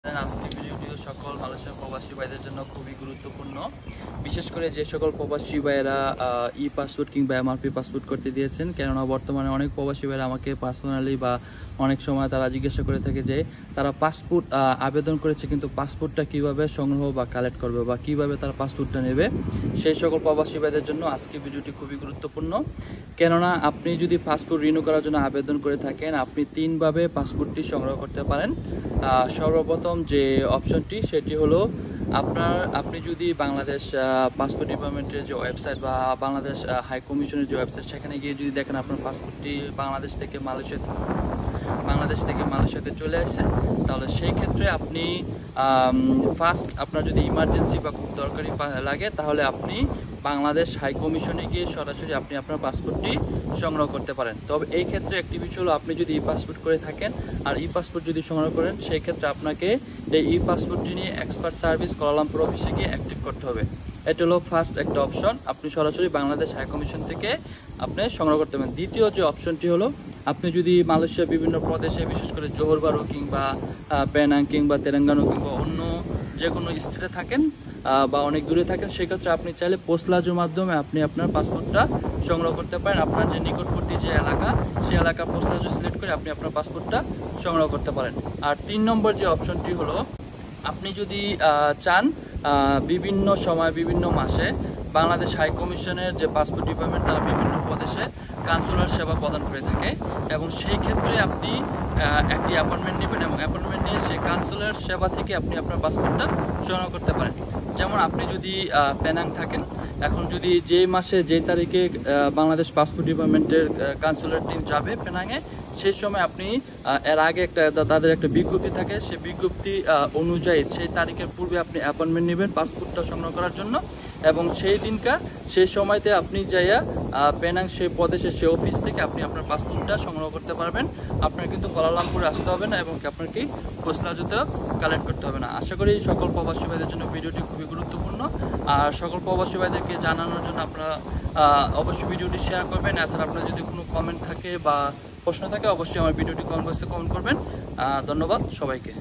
আজকে ভিডিওটিও সকল মালয়েশিয়ার প্রবাসী ভাইদের জন্য খুবই গুরুত্বপূর্ণ। বিশেষ করে যে সকল প্রবাসী ভাইয়েরা ই পাসপোর্ট কিংবা এমআরপি পাসপোর্ট করতে দিয়েছেন, কেননা বর্তমানে অনেক প্রবাসী ভাইয়েরা আমাকে পার্সোনালি বা অনেক সময় তারা জিজ্ঞাসা করে থাকে যে তারা পাসপোর্ট আবেদন করেছে কিন্তু পাসপোর্টটা কিভাবে সংগ্রহ বা কালেক্ট করবে বা কিভাবে তারা পাসপোর্টটা নেবে। সেই সকল প্রবাসী ভাইদের জন্য আজকে ভিডিওটি খুবই গুরুত্বপূর্ণ, কেননা আপনি যদি পাসপোর্ট রিনিউ করার জন্য আবেদন করে থাকেন, আপনি তিনভাবে পাসপোর্টটি সংগ্রহ করতে পারেন। সর্বপ্রথম যে অপশনটি সেটি হলো আপনি যদি বাংলাদেশ পাসপোর্ট ডিপার্টমেন্টের যে ওয়েবসাইট বা বাংলাদেশ হাই কমিশনের যে ওয়েবসাইট, সেখানে গিয়ে যদি দেখেন আপনার পাসপোর্টটি বাংলাদেশ থেকে মালয়েশিয়াতে চলে আসছে, তাহলে সেই ক্ষেত্রে আপনি ফার্স্ট আপনার যদি ইমার্জেন্সি বা খুব দরকারি লাগে, তাহলে আপনি বাংলাদেশ হাই কমিশনে গিয়ে সরাসরি আপনি আপনার পাসপোর্টটি সংগ্রহ করতে পারেন। তবে এই ক্ষেত্রে একটি বিষয় হলো, আপনি যদি ই পাসপোর্ট করে থাকেন আর ই পাসপোর্ট যদি সংগ্রহ করেন, সেই ক্ষেত্রে আপনাকে এই ই পাসপোর্টটি নিয়ে এক্সপার্ট সার্ভিস কুয়ালালামপুর অফিসে গিয়ে অ্যাক্টিভ করতে হবে। এটা হলো ফার্স্ট একটা অপশন, আপনি সরাসরি বাংলাদেশ হাই কমিশন থেকে আপনি সংগ্রহ করতে পারেন। দ্বিতীয় যে অপশনটি হলো, আপনি যদি মালয়েশিয়ার বিভিন্ন প্রদেশে, বিশেষ করে জোহর বারু কিংবা পেনাং কিংবা তেলেঙ্গানা কিংবা অন্য যে কোনো স্টেটে থাকেন বা অনেক দূরে থাকেন, সেক্ষেত্রে আপনি চাইলে পোস্টলাজের মাধ্যমে আপনি আপনার পাসপোর্টটা সংগ্রহ করতে পারেন। আপনার যে নিকটবর্তী যে এলাকা, সেই এলাকা পোস্টলাজ সিলেক্ট করে আপনি আপনার পাসপোর্টটা সংগ্রহ করতে পারেন। আর 3 নম্বর যে অপশনটি হলো, আপনি যদি চান বিভিন্ন সময় বিভিন্ন মাসে বাংলাদেশ হাই কমিশনের যে পাসপোর্ট ডিপার্টমেন্ট, তারা বিভিন্ন প্রদেশে কনসুলার সেবা প্রদান করে থাকে, এবং সেই ক্ষেত্রে আপনি একটি অ্যাপয়েন্টমেন্ট নেবেন এবং অ্যাপয়েন্টমেন্ট নিয়ে সেই কনসুলার সেবা থেকে আপনি আপনার পাসপোর্টটা সংগ্রহ করতে পারেন। যেমন আপনি যদি পেনাং থাকেন, এখন যদি যেই মাসে যেই তারিখে বাংলাদেশ পাসপোর্ট ডিপার্টমেন্টের কনসুলার টিম যাবে পেনাংয়ে, সেই সময় আপনি এর আগে তাদের একটা বিজ্ঞপ্তি থাকে, সেই বিজ্ঞপ্তি অনুযায়ী সেই তারিখের পূর্বে আপনি অ্যাপয়েন্টমেন্ট নেবেন পাসপোর্টটা সংগ্রহ করার জন্য, এবং সেই সময়তে আপনি যাইয়া পেনাং সেই প্রদেশের সেই অফিস থেকে আপনি আপনার পাসপোর্টটা সংগ্রহ করতে পারবেন। আপনার কিন্তু কুয়ালালামপুরে আসতে হবে না এবং আপনার কি পোস্টলাজতেও কালেক্ট করতে হবে না। আশা করি সকল প্রবাসী ভাইদের জন্য ভিডিওটি খুবই গুরুত্বপূর্ণ। আর সকল প্রবাসী ভাইদেরকে জানানোর জন্য আপনারা অবশ্যই ভিডিওটি শেয়ার করবেন। এছাড়া আপনার যদি কোনো কমেন্ট থাকে বা প্রশ্ন থাকে, অবশ্যই আমার ভিডিওটি কমেন্ট বক্সে কমেন্ট করবেন। ধন্যবাদ সবাইকে।